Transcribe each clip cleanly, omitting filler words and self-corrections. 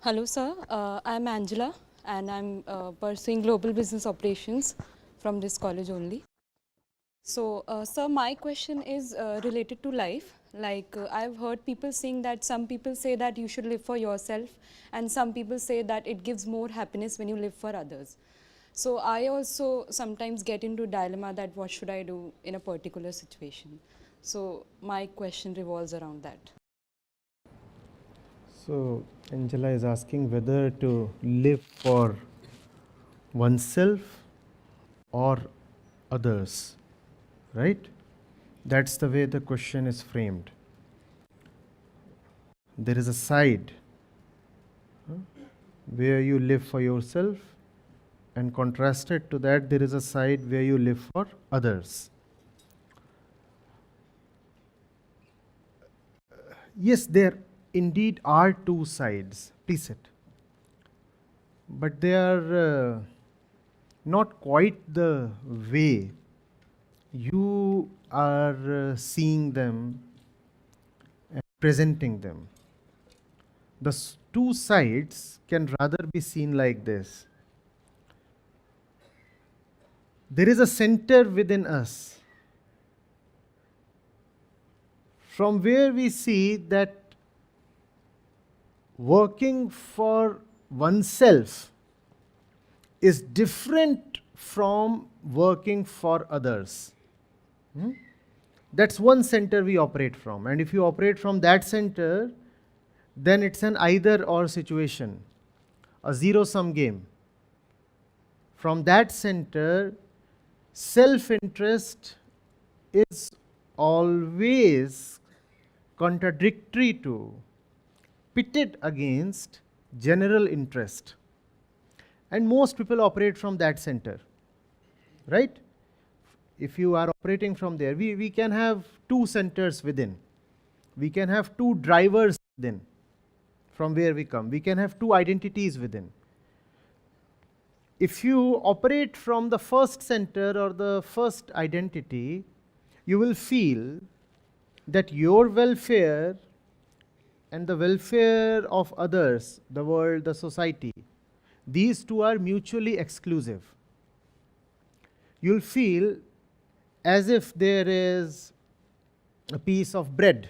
Hello, sir. I'm Angela, and I'm pursuing global business operations from this college only. So, sir, my question is related to life. Like, I've heard people saying that some people say that you should live for yourself, and some people say that it gives more happiness when you live for others. So, I also sometimes get into dilemma that what should I do in a particular situation. So, my question revolves around that. So, Angela is asking whether to live for oneself or others, right? That's the way the question is framed. There is a side where you live for yourself, and contrasted to that, there is a side where you live for others. Yes, there indeed are two sides. Please sit. But they are not quite the way you are seeing them and presenting them. The two sides can rather be seen like this. There is a center within us from where we see that working for oneself is different from working for others. That's one center we operate from. And if you operate from that center, then it's an either or situation, a zero sum game. From that center, self interest is always contradictory to, pitted against general interest. And most people operate from that center, right? If you are operating from there, we can have two centers within. We can have two drivers within from where we come. We can have two identities within. If you operate from the first center or the first identity, you will feel that your welfare and the welfare of others, the world, the society, these two are mutually exclusive. You'll feel as if there is a piece of bread,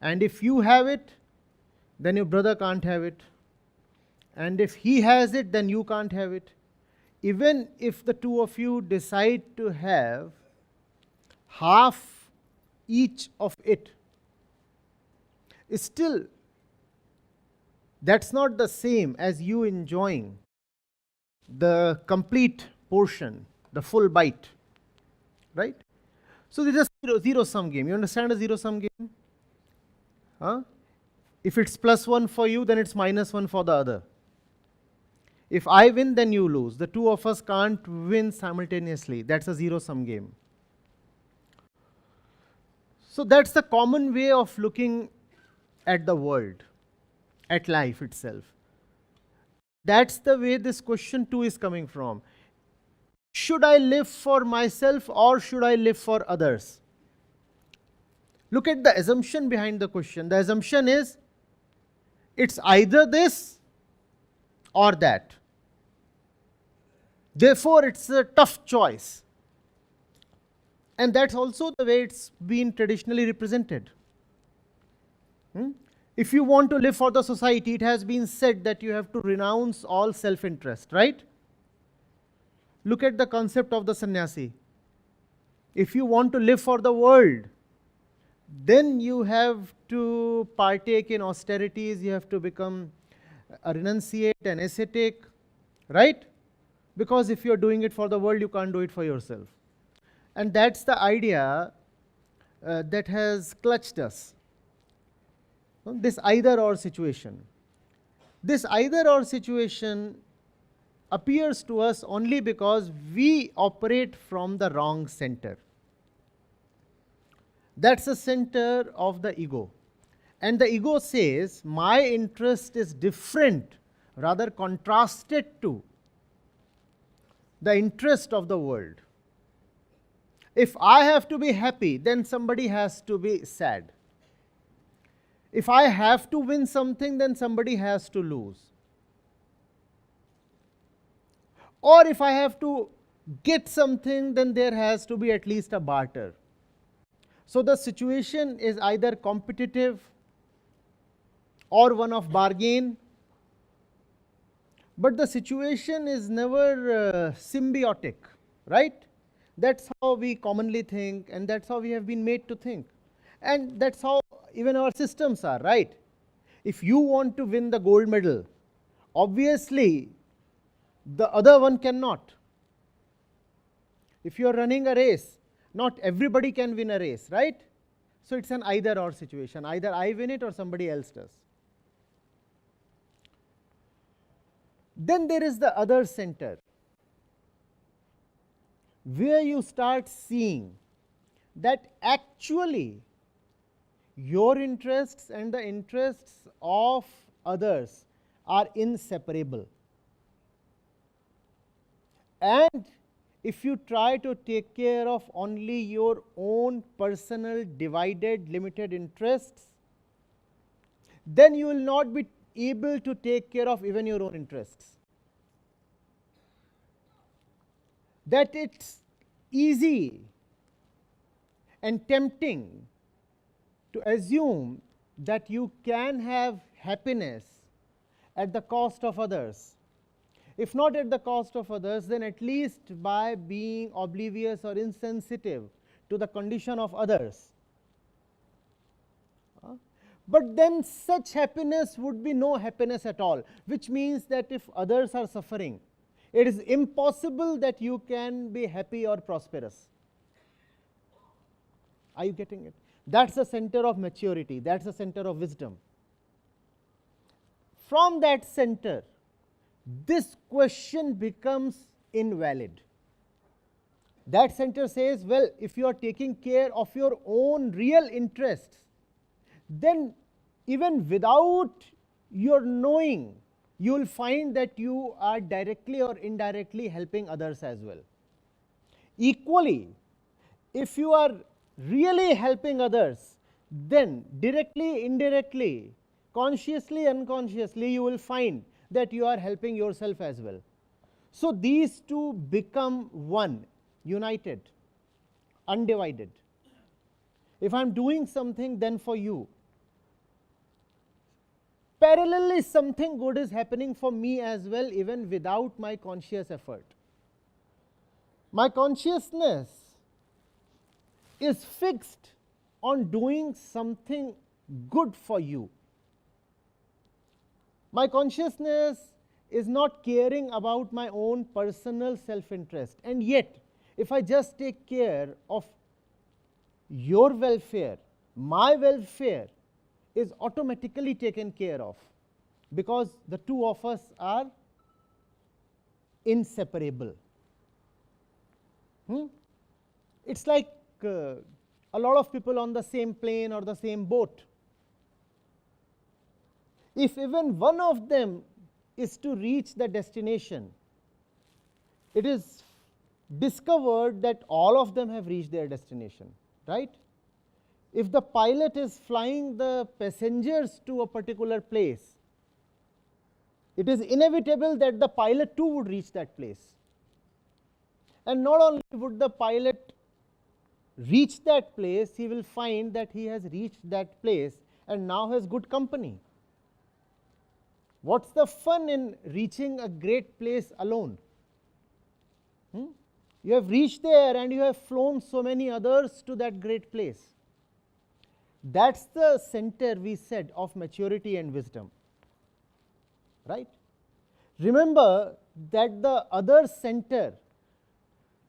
and if you have it, then your brother can't have it, and if he has it, then you can't have it. Even if the two of you decide to have half each of it, still that's not the same as you enjoying the complete portion, the full bite, right? So this is a zero sum game. You understand a zero sum game? Huh? If it's +1 for you, then it's -1 for the other. If I win, then you lose. The two of us can't win simultaneously. That's a zero sum game. So that's the common way of looking at the world, at life itself. That's the way this question 2 is coming from. Should I live for myself or should I live for others? Look at the assumption behind the question. The assumption is it's either this or that. Therefore, it's a tough choice. And that's also the way it's been traditionally represented. If you want to live for the society, it has been said that you have to renounce all self-interest, right? Look at the concept of the sannyasi. If you want to live for the world, then you have to partake in austerities, you have to become a renunciate, an ascetic, right? Because if you're doing it for the world, you can't do it for yourself. And that's the idea that has clutched us. This either or situation. This either or situation appears to us only because we operate from the wrong center. That's the center of the ego. And the ego says, my interest is different, rather contrasted to the interest of the world. If I have to be happy, then somebody has to be sad. If I have to win something, then somebody has to lose. Or if I have to get something, then there has to be at least a barter. So the situation is either competitive or one of bargain, but the situation is never symbiotic, right? That's how we commonly think, and that's how we have been made to think. And that's how even our systems are, right? If you want to win the gold medal, obviously the other one cannot. If you are running a race, not everybody can win a race, right? So it's an either or situation. Either I win it or somebody else does. Then there is the other center, where you start seeing that actually your interests and the interests of others are inseparable. And if you try to take care of only your own personal divided limited interests, then you will not be able to take care of even your own interests. That it's easy and tempting to assume that you can have happiness at the cost of others. If not at the cost of others, then at least by being oblivious or insensitive to the condition of others. But then such happiness would be no happiness at all, which means that if others are suffering, it is impossible that you can be happy or prosperous. Are you getting it? That's the center of maturity. That's the center of wisdom. From that center, this question becomes invalid. That center says, well, if you are taking care of your own real interests, then even without your knowing, you will find that you are directly or indirectly helping others as well. Equally, if you are really helping others, then directly, indirectly, consciously, unconsciously, you will find that you are helping yourself as well. So these two become one, united, undivided. If I am doing something, then for you, parallelly something good is happening for me as well, even without my conscious effort. My consciousness is fixed on doing something good for you. My consciousness is not caring about my own personal self-interest. And yet, if I just take care of your welfare, my welfare is automatically taken care of, because the two of us are inseparable. It's like a lot of people on the same plane or the same boat. If even one of them is to reach the destination, it is discovered that all of them have reached their destination, right? If the pilot is flying the passengers to a particular place, it is inevitable that the pilot too would reach that place. And not only would the pilot reach that place, he will find that he has reached that place and now has good company. What's the fun in reaching a great place alone? You have reached there and you have flown so many others to that great place. That's the center, we said, of maturity and wisdom, right? Remember that the other center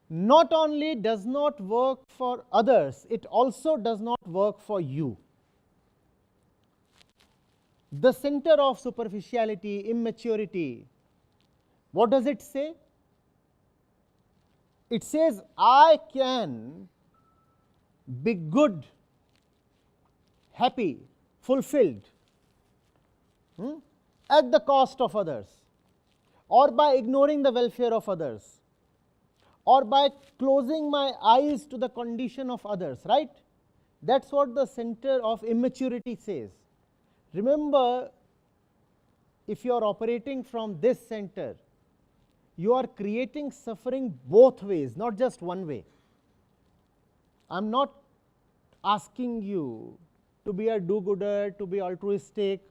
not only does not work for others, it also does not work for you. The center of superficiality, immaturity, what does it say? It says, I can be good, happy, fulfilled at the cost of others, or by ignoring the welfare of others, or by closing my eyes to the condition of others, right? That's what the center of immaturity says. Remember, if you are operating from this center, you are creating suffering both ways, not just one way. I am not asking you to be a do-gooder, to be altruistic,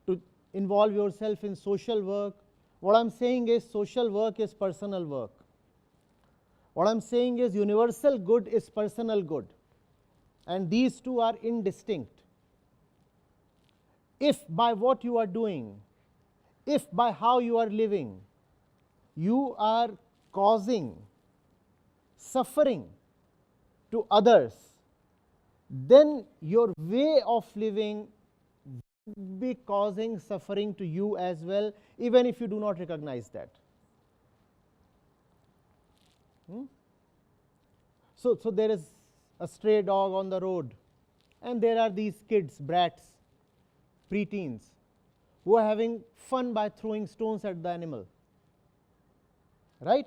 to involve yourself in social work. What I am saying is social work is personal work. What I am saying is universal good is personal good, and these two are indistinct. If by what you are doing, if by how you are living, you are causing suffering to others, then your way of living will be causing suffering to you as well, even if you do not recognize that. So there is a stray dog on the road, and there are these kids, brats, preteens, who are having fun by throwing stones at the animal, right?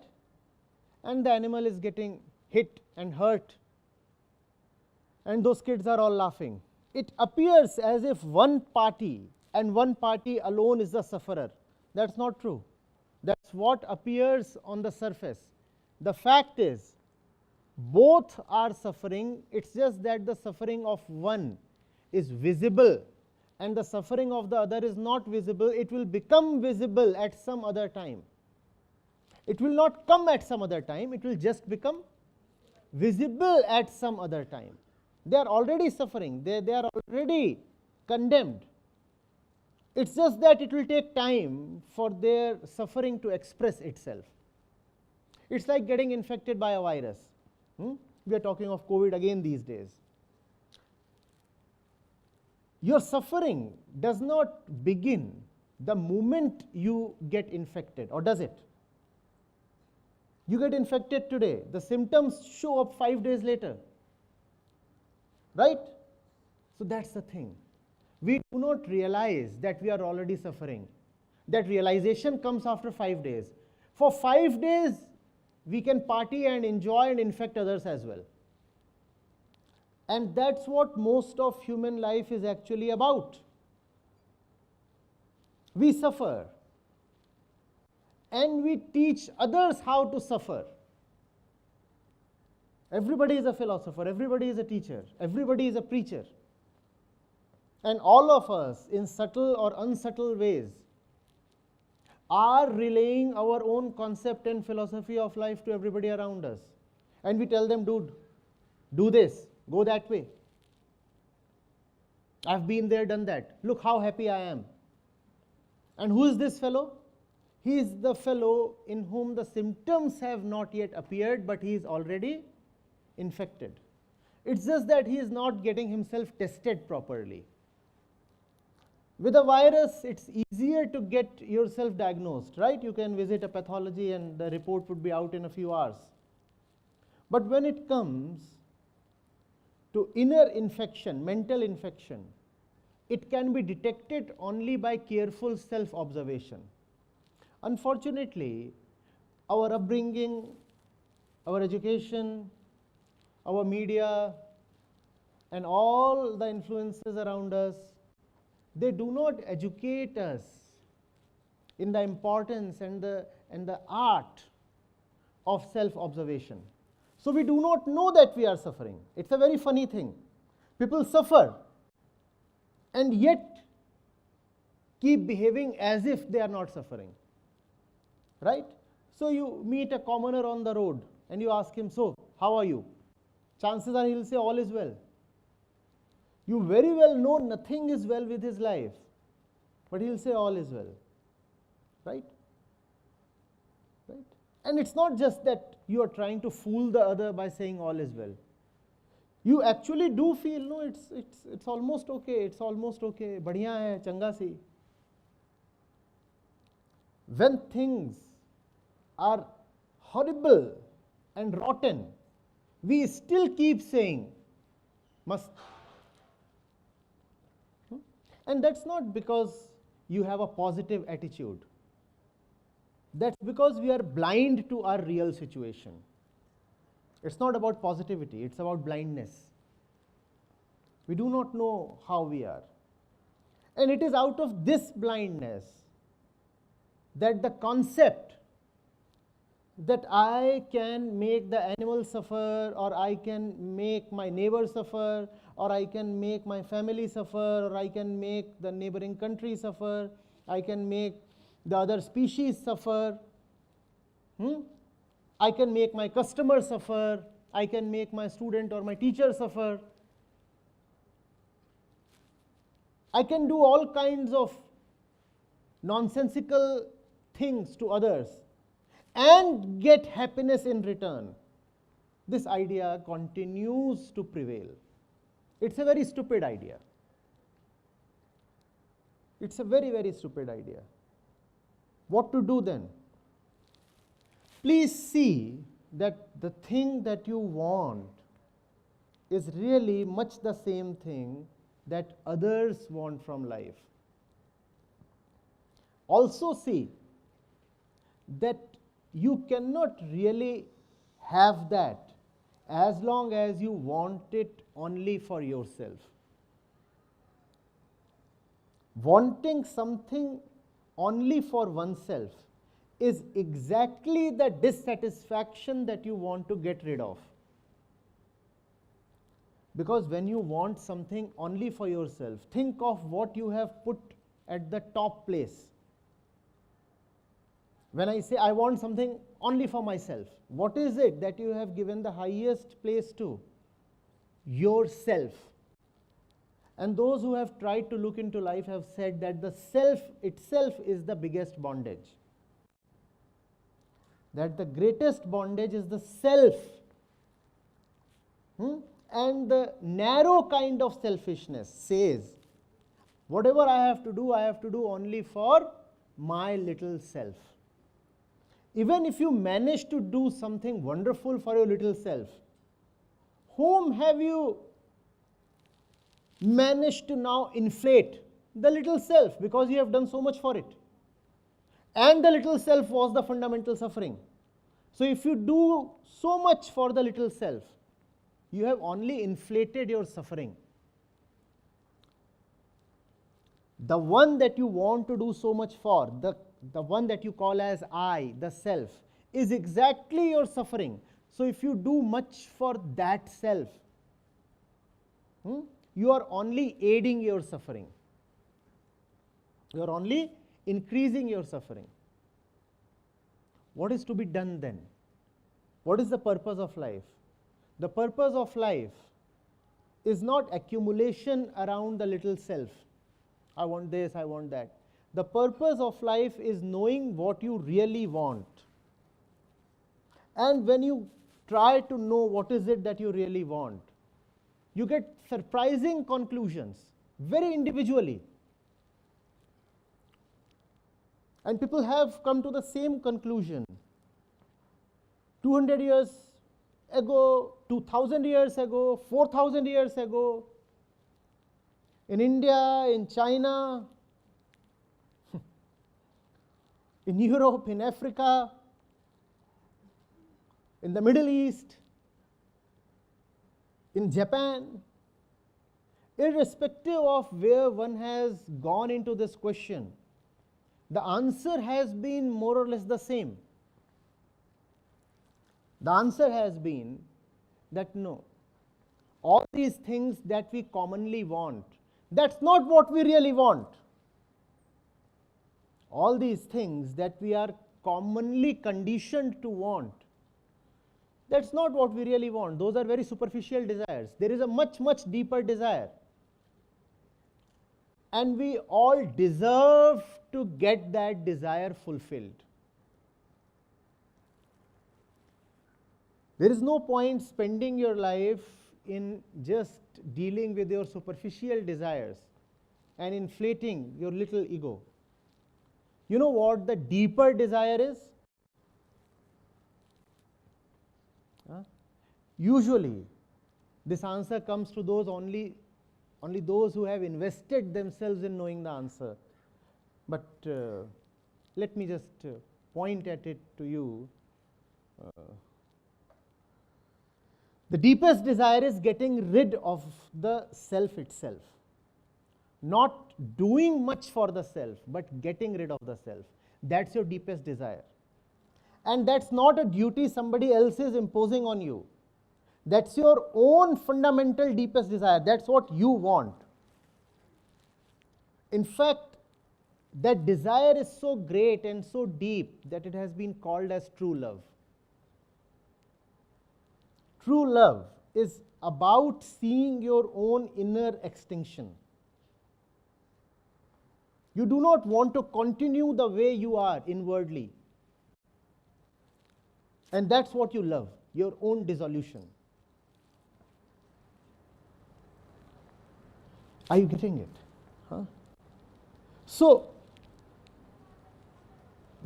And the animal is getting hit and hurt, and those kids are all laughing. It appears as if one party and one party alone is the sufferer. That's not true. That's what appears on the surface. The fact is, both are suffering. It's just that the suffering of one is visible and the suffering of the other is not visible. It will become visible at some other time. It will not come at some other time. It will just become visible at some other time. They are already suffering. They are already condemned. It's just that it will take time for their suffering to express itself. It's like getting infected by a virus. We are talking of COVID again these days. Your suffering does not begin the moment you get infected, or does it? You get infected today, the symptoms show up 5 days later, right? So that's the thing. We do not realize that we are already suffering. That realization comes after 5 days. For 5 days, we can party and enjoy and infect others as well. And that's what most of human life is actually about. We suffer, and we teach others how to suffer. Everybody is a philosopher, everybody is a teacher, everybody is a preacher. And all of us, in subtle or unsubtle ways, are relaying our own concept and philosophy of life to everybody around us. And we tell them, dude, do this, go that way. I've been there, done that. Look how happy I am. And who is this fellow? He is the fellow in whom the symptoms have not yet appeared, but he is already infected. It's just that he is not getting himself tested properly. With a virus, it's easier to get yourself diagnosed, right? You can visit a pathology and the report would be out in a few hours. But when it comes to inner infection, mental infection, it can be detected only by careful self-observation. Unfortunately, our upbringing, our education, our media, and all the influences around us, they do not educate us in the importance and the art of self-observation. So we do not know that we are suffering. It's a very funny thing. People suffer and yet keep behaving as if they are not suffering, right? So you meet a commoner on the road and you ask him, so how are you? Chances are he'll say all is well. You very well know nothing is well with his life, but he'll say all is well, right? Right? And it's not just that you are trying to fool the other by saying all is well. You actually do feel, no, it's almost okay, it's almost okay, badhiya hai, changa si. When things are horrible and rotten, we still keep saying, must. And that's not because you have a positive attitude. That's because we are blind to our real situation. It's not about positivity, it's about blindness. We do not know how we are. And it is out of this blindness that the concept that I can make the animal suffer, or I can make my neighbor suffer, or I can make my family suffer, or I can make the neighboring country suffer, I can make the other species suffer, I can make my customer suffer, I can make my student or my teacher suffer. I can do all kinds of nonsensical things to others and get happiness in return. This idea continues to prevail. It's a very stupid idea. It's a very, very stupid idea. What to do then? Please see that the thing that you want is really much the same thing that others want from life. Also see that you cannot really have that as long as you want it only for yourself. Wanting something only for oneself is exactly the dissatisfaction that you want to get rid of. Because when you want something only for yourself, think of what you have put at the top place. When I say I want something only for myself, what is it that you have given the highest place to? Yourself. And those who have tried to look into life have said that the self itself is the biggest bondage. That the greatest bondage is the self. And the narrow kind of selfishness says, whatever I have to do only for my little self. Even if you manage to do something wonderful for your little self, whom have you managed to now inflate? The little self, because you have done so much for it. And the little self was the fundamental suffering. So if you do so much for the little self, you have only inflated your suffering. The one that you want to do so much for, the one that you call as I, the self, is exactly your suffering. So if you do much for that self, you are only aiding your suffering. You are only increasing your suffering. What is to be done then? What is the purpose of life? The purpose of life is not accumulation around the little self. I want this, I want that. The purpose of life is knowing what you really want. And when you try to know what is it that you really want, you get surprising conclusions, very individually. And people have come to the same conclusion. 200 years ago, 2000 years ago, 4000 years ago, in India, in China, in Europe, in Africa, in the Middle East, in Japan, irrespective of where one has gone into this question, the answer has been more or less the same. The answer has been that no, all these things that we commonly want, that's not what we really want. All these things that we are commonly conditioned to want, that's not what we really want. Those are very superficial desires. There is a much, much deeper desire. And we all deserve to get that desire fulfilled. There is no point spending your life in just dealing with your superficial desires and inflating your little ego. You know what the deeper desire is? Usually, this answer comes to those only those who have invested themselves in knowing the answer. But let me just point at it to you. The deepest desire is getting rid of the self itself. not doing much for the self, but getting rid of the self. That's your deepest desire. And that's not a duty somebody else is imposing on you. That's your own fundamental deepest desire. That's what you want. In fact, that desire is so great and so deep that it has been called as true love. True love is about seeing your own inner extinction. You do not want to continue the way you are inwardly. And that's what you love, your own dissolution. Are you getting it? Huh? So,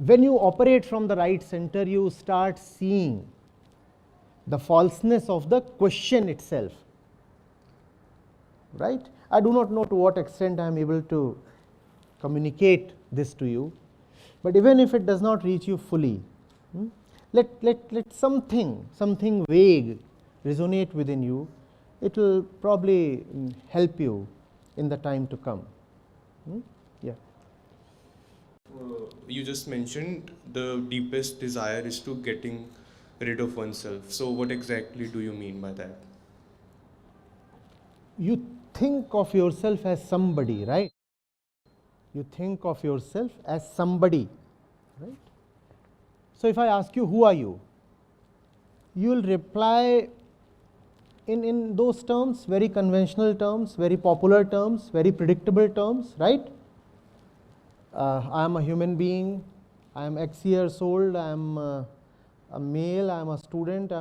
when you operate from the right center, you start seeing the falseness of the question itself. Right? I do not know to what extent I am able to communicate this to you, but even if it does not reach you fully, let something vague resonate within you. It will probably help you in the time to come. Yeah. You just mentioned the deepest desire is to getting rid of oneself. So what exactly do you mean by that? You think of yourself as somebody, right? You think of yourself as somebody, right? So if I ask you, who are you? You will reply in those terms, very conventional terms, very popular terms, very predictable terms, right? I am a human being, I am X years old, I am a male, I am a student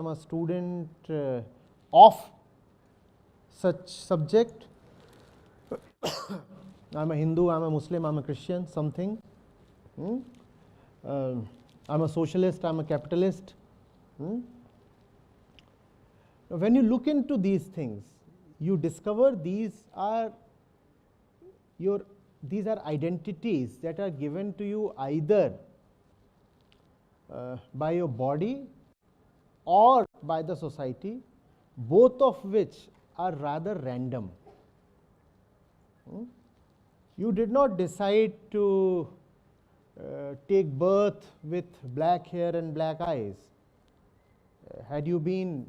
of such subject. I am a Hindu, I am a Muslim, I am a Christian, something. I am a socialist, I am a capitalist. When you look into these things, you discover these are identities that are given to you either by your body or by the society, both of which are rather random. You did not decide to take birth with black hair and black eyes. Had you been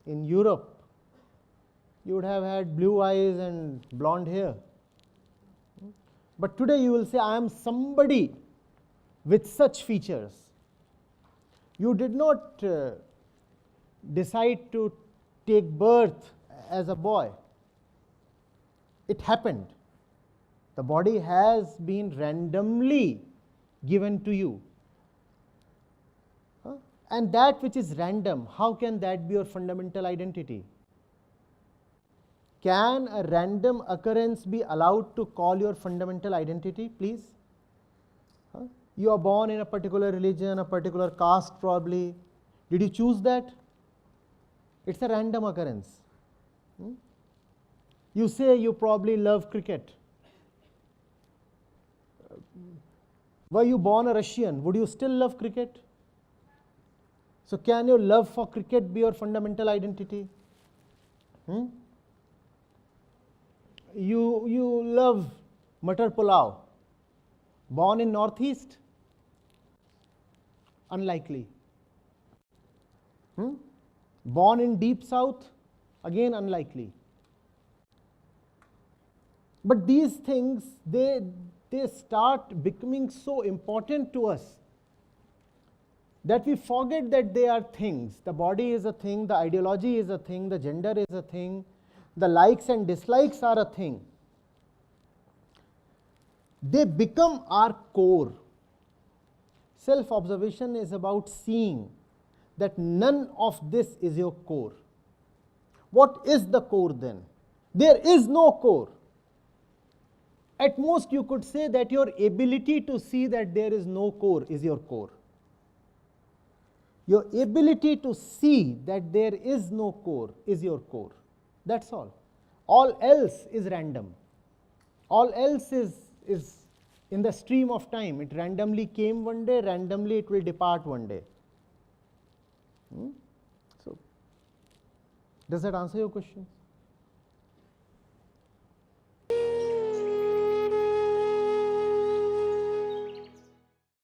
in Europe, you would have had blue eyes and blonde hair. But today you will say, I am somebody with such features. You did not decide to take birth as a boy. It happened. The body has been randomly given to you. And that which is random, how can that be your fundamental identity? Can a random occurrence be allowed to call your fundamental identity, please? You are born in a particular religion, a particular caste probably. Did you choose that? It's a random occurrence. You say you probably love cricket. Were you born a Russian? Would you still love cricket? So can your love for cricket be your fundamental identity? You love Matar Pulao. Born in Northeast? Unlikely. Born in Deep South? Again unlikely. But these things, they start becoming so important to us that we forget that they are things. The body is a thing, the ideology is a thing, the gender is a thing, the likes and dislikes are a thing. They become our core. Self-observation is about seeing that none of this is your core. What is the core then? There is no core. At most you could say that your ability to see that there is no core is your core. Your ability to see that there is no core is your core. That's all. All else is random. All else is in the stream of time. It randomly came one day, randomly it will depart one day. So, does that answer your questions?